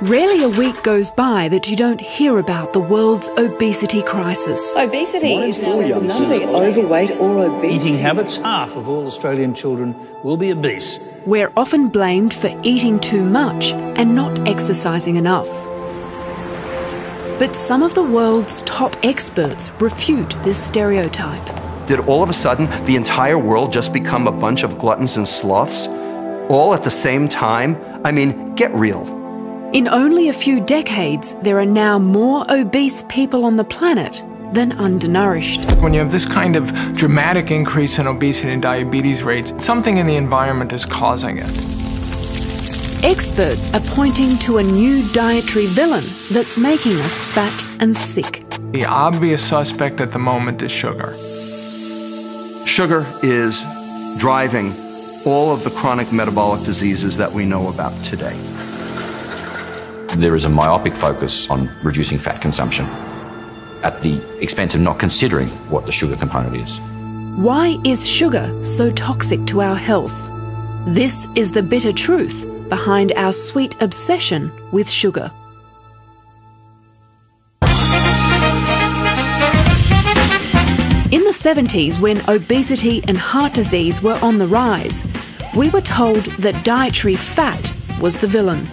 Rarely a week goes by that you don't hear about the world's obesity crisis. Obesity is overweight or obese. Eating habits, half of all Australian children will be obese. We're often blamed for eating too much and not exercising enough. But some of the world's top experts refute this stereotype. Did all of a sudden the entire world just become a bunch of gluttons and sloths? All at the same time? I mean, get real. In only a few decades, there are now more obese people on the planet than undernourished. When you have this kind of dramatic increase in obesity and diabetes rates, something in the environment is causing it. Experts are pointing to a new dietary villain that's making us fat and sick. The obvious suspect at the moment is sugar. Sugar is driving all of the chronic metabolic diseases that we know about today. There is a myopic focus on reducing fat consumption at the expense of not considering what the sugar component is. Why is sugar so toxic to our health? This is the bitter truth behind our sweet obsession with sugar. In the 70s, when obesity and heart disease were on the rise, we were told that dietary fat was the villain.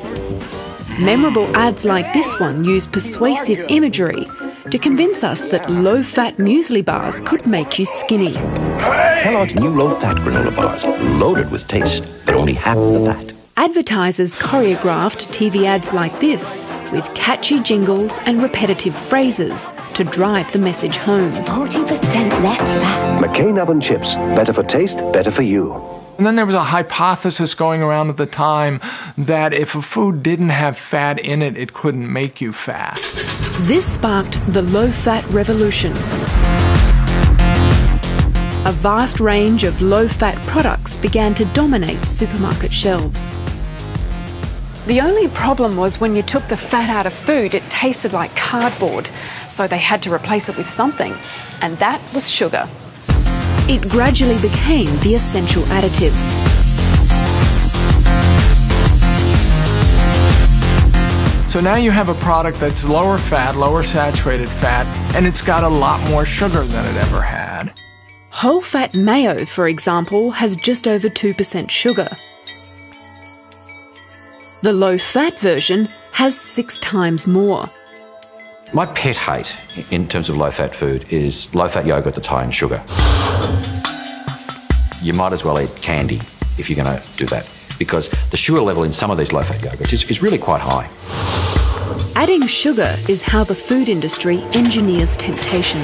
Memorable ads like this one used persuasive imagery to convince us that low-fat muesli bars could make you skinny. Kellogg's new low-fat granola bars, loaded with taste, but only half the fat. Advertisers choreographed TV ads like this with catchy jingles and repetitive phrases to drive the message home. 40% less fat. McCain oven chips, better for taste, better for you. And then there was a hypothesis going around at the time that if a food didn't have fat in it, it couldn't make you fat. This sparked the low-fat revolution. A vast range of low-fat products began to dominate supermarket shelves. The only problem was when you took the fat out of food, it tasted like cardboard, so they had to replace it with something, and that was sugar. It gradually became the essential additive. So now you have a product that's lower fat, lower saturated fat, and it's got a lot more sugar than it ever had. Whole fat mayo, for example, has just over 2% sugar. The low-fat version has 6 times more. My pet hate in terms of low-fat food is low-fat yogurt that's high in sugar. You might as well eat candy if you're going to do that, because the sugar level in some of these low-fat yogurts is really quite high. Adding sugar is how the food industry engineers temptation.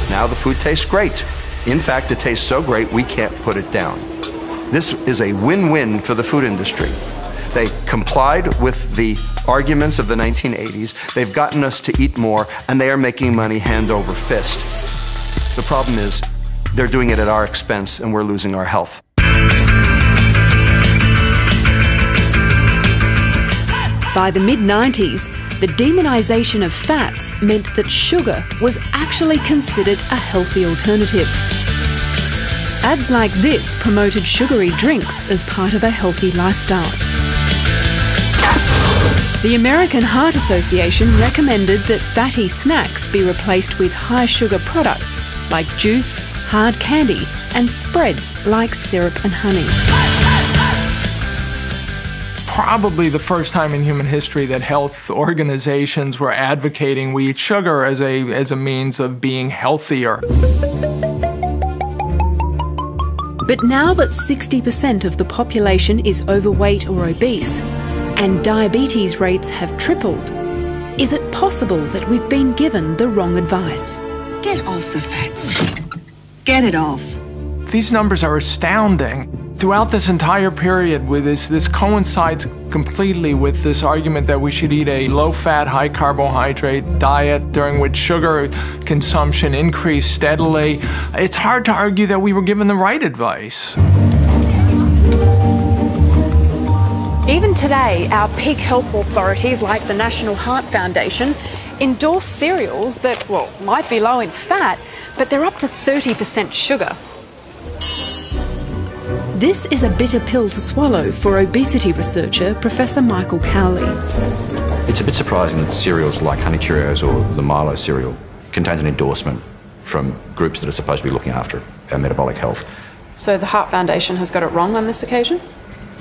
Now the food tastes great. In fact, it tastes so great we can't put it down. This is a win-win for the food industry. They complied with the arguments of the 1980s. They've gotten us to eat more, and they are making money hand over fist. The problem is, they're doing it at our expense, and we're losing our health. By the mid-90s, the demonization of fats meant that sugar was actually considered a healthy alternative. Ads like this promoted sugary drinks as part of a healthy lifestyle. The American Heart Association recommended that fatty snacks be replaced with high-sugar products like juice, hard candy, and spreads like syrup and honey. Probably the first time in human history that health organizations were advocating we eat sugar as a means of being healthier. But now that 60% of the population is overweight or obese, and diabetes rates have tripled, is it possible that we've been given the wrong advice? Get off the fats. Get it off. These numbers are astounding. Throughout this entire period, with this coincides completely with this argument that we should eat a low-fat, high-carbohydrate diet during which sugar consumption increased steadily. It's hard to argue that we were given the right advice. Even today, our peak health authorities like the National Heart Foundation endorse cereals that, well, might be low in fat, but they're up to 30% sugar. This is a bitter pill to swallow for obesity researcher Professor Michael Cowley. It's a bit surprising that cereals like Honey Cheerios or the Milo cereal contains an endorsement from groups that are supposed to be looking after our metabolic health. So the Heart Foundation has got it wrong on this occasion?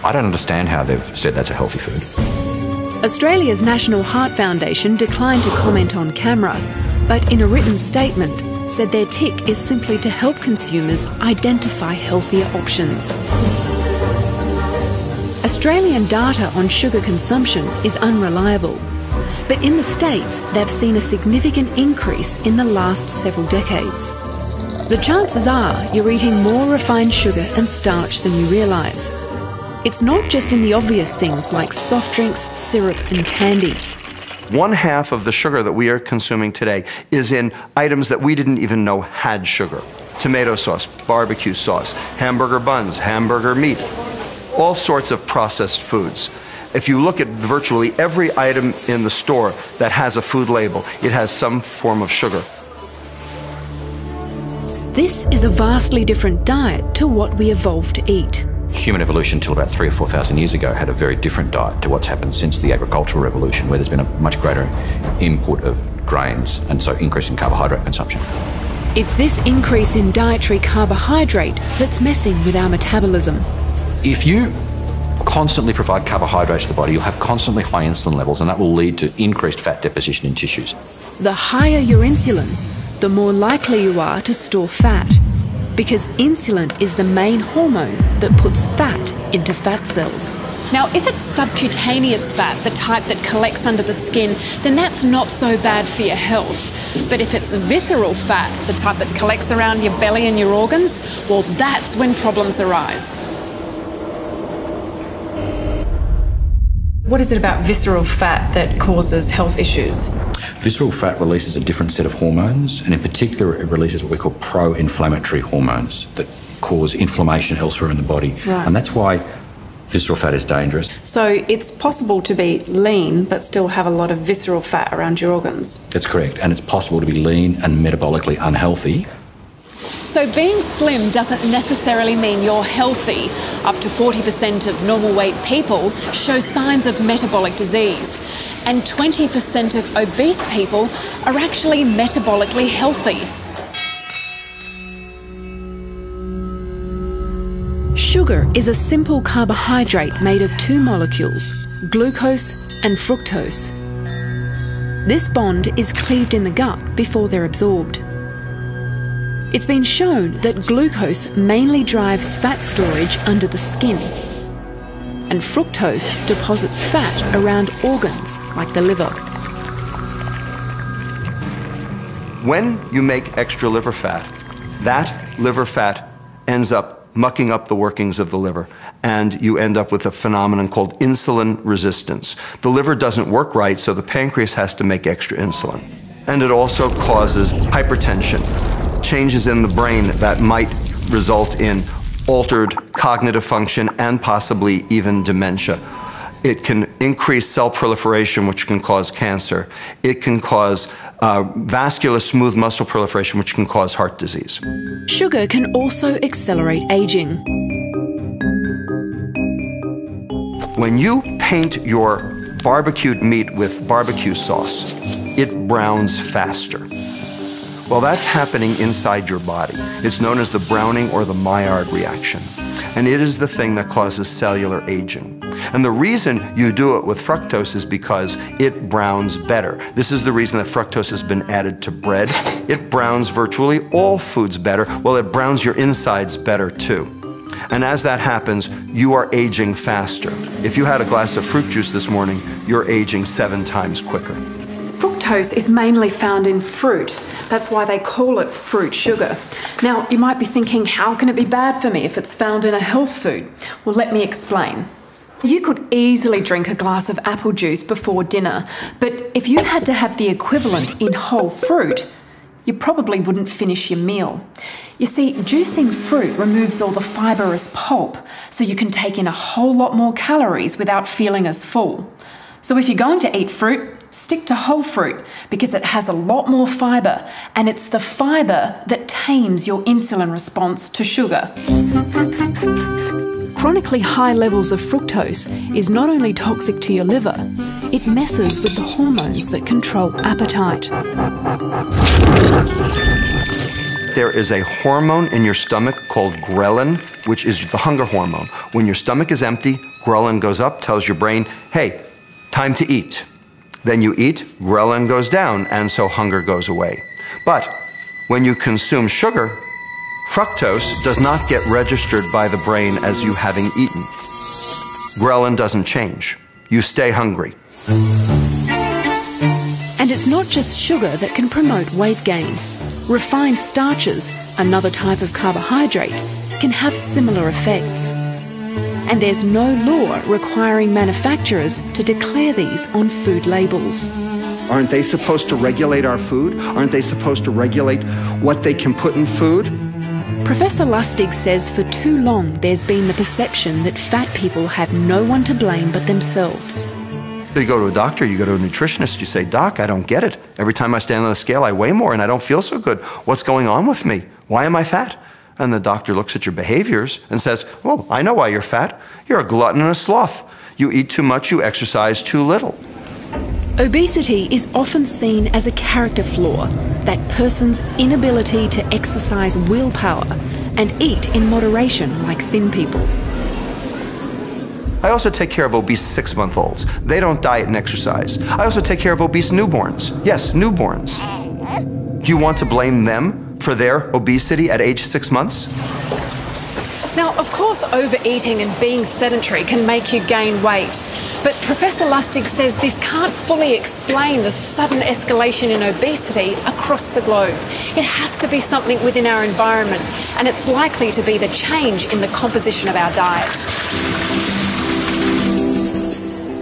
I don't understand how they've said that's a healthy food. Australia's National Heart Foundation declined to comment on camera, but in a written statement said their tick is simply to help consumers identify healthier options. Australian data on sugar consumption is unreliable, but in the States they've seen a significant increase in the last several decades. The chances are you're eating more refined sugar and starch than you realise. It's not just in the obvious things like soft drinks, syrup and candy. 1/2 of the sugar that we are consuming today is in items that we didn't even know had sugar. Tomato sauce, barbecue sauce, hamburger buns, hamburger meat, all sorts of processed foods. If you look at virtually every item in the store that has a food label, it has some form of sugar. This is a vastly different diet to what we evolved to eat. Human evolution till about 3,000 or 4,000 years ago had a very different diet to what's happened since the agricultural revolution, where there's been a much greater input of grains and so increase in carbohydrate consumption. It's this increase in dietary carbohydrate that's messing with our metabolism. If you constantly provide carbohydrates to the body, you'll have constantly high insulin levels, and that will lead to increased fat deposition in tissues. The higher your insulin, the more likely you are to store fat, because insulin is the main hormone that puts fat into fat cells. Now, if it's subcutaneous fat, the type that collects under the skin, then that's not so bad for your health. But if it's visceral fat, the type that collects around your belly and your organs, well, that's when problems arise. What is it about visceral fat that causes health issues? Visceral fat releases a different set of hormones, and in particular it releases what we call pro-inflammatory hormones that cause inflammation elsewhere in the body. Right. And that's why visceral fat is dangerous. So it's possible to be lean but still have a lot of visceral fat around your organs? That's correct, and it's possible to be lean and metabolically unhealthy. So being slim doesn't necessarily mean you're healthy. Up to 40% of normal weight people show signs of metabolic disease, and 20% of obese people are actually metabolically healthy. Sugar is a simple carbohydrate made of two molecules, glucose and fructose. This bond is cleaved in the gut before they're absorbed. It's been shown that glucose mainly drives fat storage under the skin, and fructose deposits fat around organs like the liver. When you make extra liver fat, that liver fat ends up mucking up the workings of the liver, and you end up with a phenomenon called insulin resistance. The liver doesn't work right, so the pancreas has to make extra insulin. And it also causes hypertension, changes in the brain that might result in altered cognitive function and possibly even dementia. It can increase cell proliferation, which can cause cancer. It can cause vascular smooth muscle proliferation, which can cause heart disease. Sugar can also accelerate aging. When you paint your barbecued meat with barbecue sauce, it browns faster. Well, that's happening inside your body. It's known as the Browning or the Maillard reaction. And it is the thing that causes cellular aging. And the reason you do it with fructose is because it browns better. This is the reason that fructose has been added to bread. It browns virtually all foods better. Well, it browns your insides better too. And as that happens, you are aging faster. If you had a glass of fruit juice this morning, you're aging 7 times quicker. Fructose is mainly found in fruit. That's why they call it fruit sugar. Now, you might be thinking, how can it be bad for me if it's found in a health food? Well, let me explain. You could easily drink a glass of apple juice before dinner, but if you had to have the equivalent in whole fruit, you probably wouldn't finish your meal. You see, juicing fruit removes all the fibrous pulp, so you can take in a whole lot more calories without feeling as full. So if you're going to eat fruit, stick to whole fruit because it has a lot more fibre, and it's the fibre that tames your insulin response to sugar. chronically high levels of fructose is not only toxic to your liver, it messes with the hormones that control appetite. There is a hormone in your stomach called ghrelin, which is the hunger hormone. When your stomach is empty, ghrelin goes up, tells your brain, hey, time to eat. Then you eat, ghrelin goes down, and so hunger goes away. But when you consume sugar, fructose does not get registered by the brain as you having eaten. Ghrelin doesn't change. You stay hungry. And it's not just sugar that can promote weight gain. Refined starches, another type of carbohydrate, can have similar effects. And there's no law requiring manufacturers to declare these on food labels. Aren't they supposed to regulate our food? Aren't they supposed to regulate what they can put in food? Professor Lustig says for too long there's been the perception that fat people have no one to blame but themselves. You go to a doctor, you go to a nutritionist, you say, Doc, I don't get it. Every time I stand on the scale, I weigh more and I don't feel so good. What's going on with me? Why am I fat? And the doctor looks at your behaviors and says, well, I know why you're fat. You're a glutton and a sloth. You eat too much, you exercise too little. Obesity is often seen as a character flaw, that person's inability to exercise willpower and eat in moderation like thin people. I also take care of obese 6-month-olds. They don't diet and exercise. I also take care of obese newborns. Yes, newborns. Do you want to blame them for their obesity at age 6 months? Now, of course, overeating and being sedentary can make you gain weight, but Professor Lustig says this can't fully explain the sudden escalation in obesity across the globe. It has to be something within our environment, and it's likely to be the change in the composition of our diet.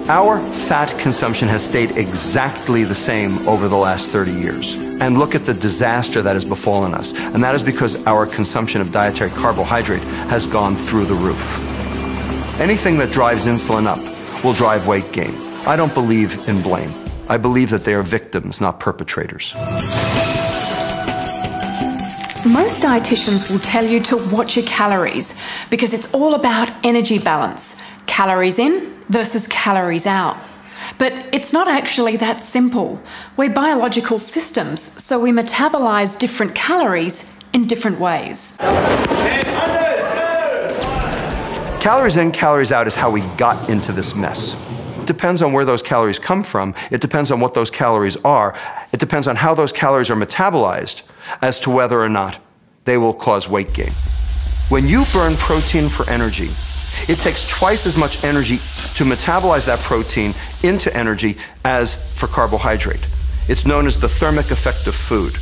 Our fat consumption has stayed exactly the same over the last 30 years. And look at the disaster that has befallen us. And that is because our consumption of dietary carbohydrate has gone through the roof. Anything that drives insulin up will drive weight gain. I don't believe in blame. I believe that they are victims, not perpetrators. Most dietitians will tell you to watch your calories because it's all about energy balance. Calories in versus calories out. But it's not actually that simple. We're biological systems, so we metabolize different calories in different ways. Calories in, calories out is how we got into this mess. It depends on where those calories come from. It depends on what those calories are. It depends on how those calories are metabolized as to whether or not they will cause weight gain. When you burn protein for energy, it takes twice as much energy to metabolize that protein into energy as for carbohydrate. It's known as the thermic effect of food.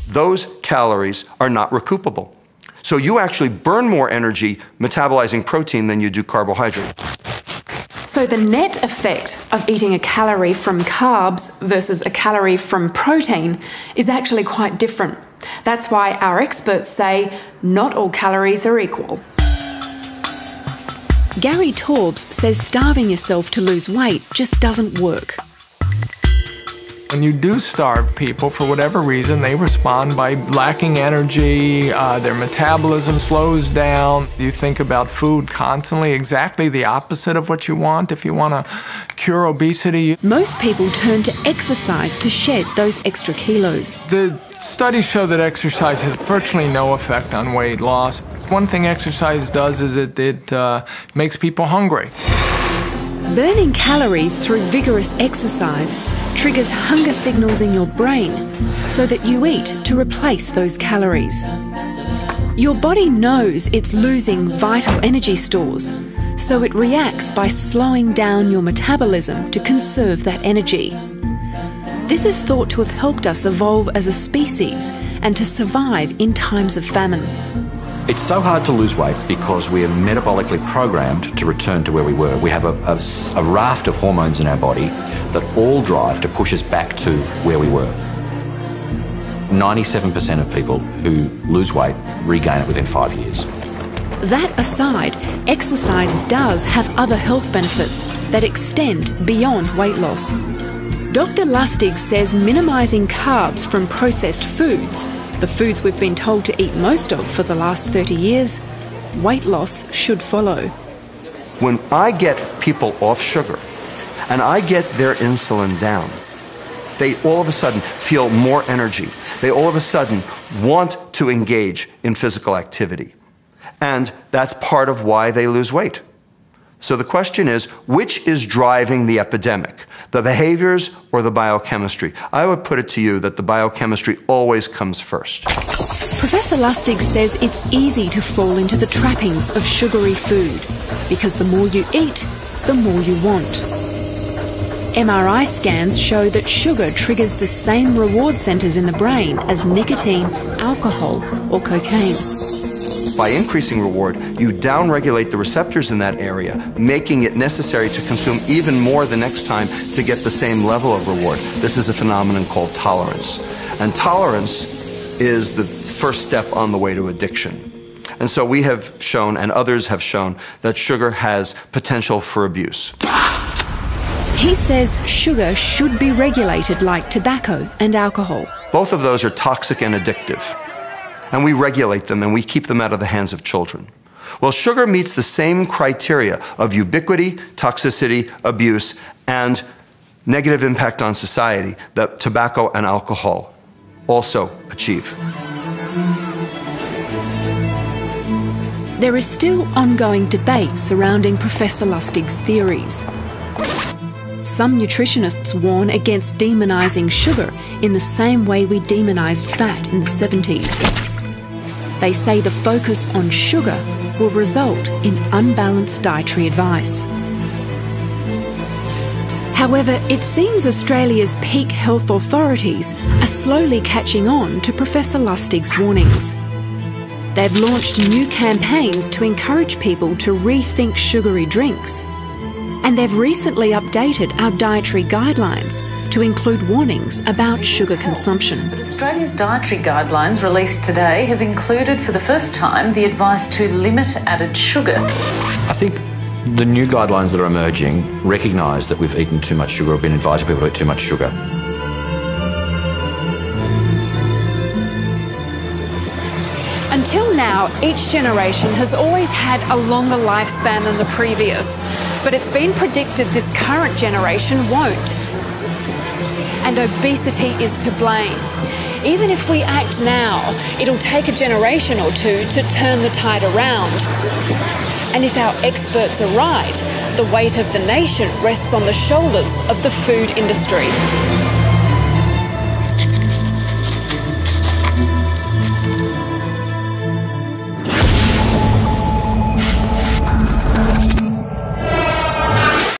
Those calories are not recoupable. So you actually burn more energy metabolizing protein than you do carbohydrate. So the net effect of eating a calorie from carbs versus a calorie from protein is actually quite different. That's why our experts say not all calories are equal. Gary Torbs says starving yourself to lose weight just doesn't work. When you do starve people, for whatever reason, they respond by lacking energy, their metabolism slows down. You think about food constantly, exactly the opposite of what you want if you want to cure obesity. Most people turn to exercise to shed those extra kilos. The studies show that exercise has virtually no effect on weight loss. One thing exercise does is it makes people hungry. Burning calories through vigorous exercise triggers hunger signals in your brain so that you eat to replace those calories. Your body knows it's losing vital energy stores, so it reacts by slowing down your metabolism to conserve that energy. This is thought to have helped us evolve as a species and to survive in times of famine. It's so hard to lose weight because we are metabolically programmed to return to where we were. We have a raft of hormones in our body that all drive to push us back to where we were. 97% of people who lose weight regain it within 5 years. That aside, exercise does have other health benefits that extend beyond weight loss. Dr. Lustig says minimising carbs from processed foods, the foods we've been told to eat most of for the last 30 years, weight loss should follow. When I get people off sugar and I get their insulin down, they all of a sudden feel more energy. They all of a sudden want to engage in physical activity. And that's part of why they lose weight. So the question is, which is driving the epidemic? The behaviors or the biochemistry? I would put it to you that the biochemistry always comes first. Professor Lustig says it's easy to fall into the trappings of sugary food because the more you eat, the more you want. MRI scans show that sugar triggers the same reward centres in the brain as nicotine, alcohol or cocaine. By increasing reward, you downregulate the receptors in that area, making it necessary to consume even more the next time to get the same level of reward. This is a phenomenon called tolerance. And tolerance is the first step on the way to addiction. And so we have shown, and others have shown, that sugar has potential for abuse. He says sugar should be regulated like tobacco and alcohol. Both of those are toxic and addictive. And we regulate them and we keep them out of the hands of children. Well, sugar meets the same criteria of ubiquity, toxicity, abuse, and negative impact on society that tobacco and alcohol also achieve. There is still ongoing debate surrounding Professor Lustig's theories. Some nutritionists warn against demonising sugar in the same way we demonised fat in the 70s. They say the focus on sugar will result in unbalanced dietary advice. However, it seems Australia's peak health authorities are slowly catching on to Professor Lustig's warnings. They've launched new campaigns to encourage people to rethink sugary drinks. And they've recently updated our dietary guidelines to include warnings about sugar consumption. But Australia's dietary guidelines released today have included for the first time the advice to limit added sugar. I think the new guidelines that are emerging recognise that we've eaten too much sugar or been advising people to eat too much sugar. Until now, each generation has always had a longer lifespan than the previous, but it's been predicted this current generation won't. And obesity is to blame. Even if we act now, it'll take a generation or two to turn the tide around. And if our experts are right, the weight of the nation rests on the shoulders of the food industry.